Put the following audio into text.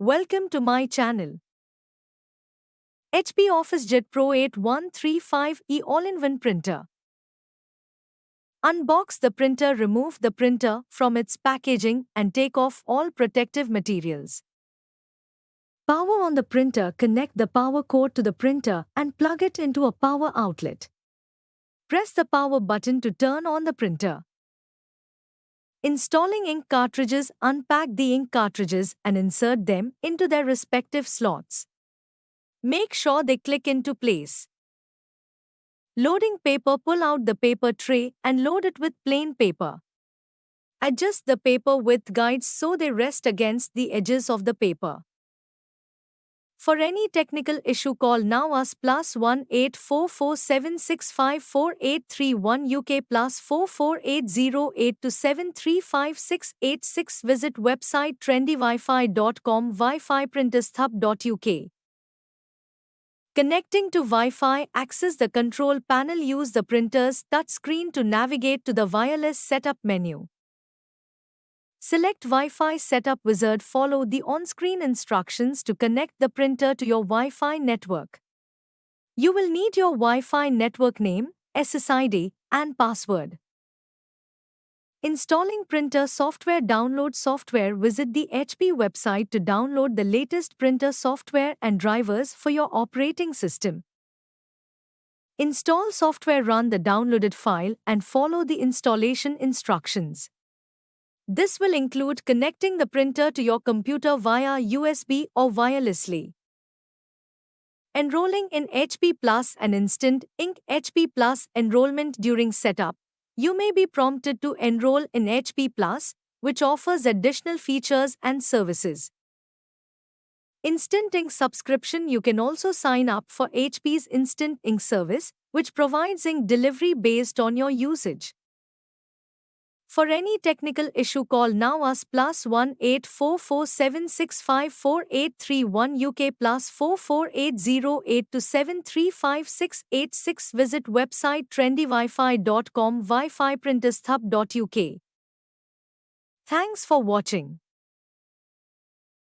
Welcome to my channel. HP OfficeJet Pro 8135E All-in-One Printer. Unbox the printer, remove the printer from its packaging and take off all protective materials. Power on the printer. Connect the power cord to the printer and plug it into a power outlet. Press the power button to turn on the printer. Installing ink cartridges. Unpack the ink cartridges and insert them into their respective slots. Make sure they click into place. Loading paper. Pull out the paper tray and load it with plain paper. Adjust the paper width guides so they rest against the edges of the paper. For any technical issue, call now us +1 8447654831 UK +4480827356686. Visit website trendywifi.com wifi-printers-hub.uk. Connecting to Wi-Fi. Access the control panel. Use the printer's touchscreen to navigate to the wireless setup menu. Select Wi-Fi setup wizard. Follow the on-screen instructions to connect the printer to your Wi-Fi network. You will need your Wi-Fi network name, SSID, and password. Installing printer software. Download software. Visit the HP website to download the latest printer software and drivers for your operating system. Install software. Run the downloaded file and follow the installation instructions. This will include connecting the printer to your computer via USB or wirelessly. Enrolling in HP Plus and Instant Ink. HP Plus enrollment. During setup, you may be prompted to enroll in HP Plus, which offers additional features and services. Instant Ink subscription. You can also sign up for HP's Instant Ink service, which provides ink delivery based on your usage. For any technical issue, call now us +1 8447654831 UK +4480827356686. Visit website trendywifi.com wifi-printers-hub.uk. Thanks for watching.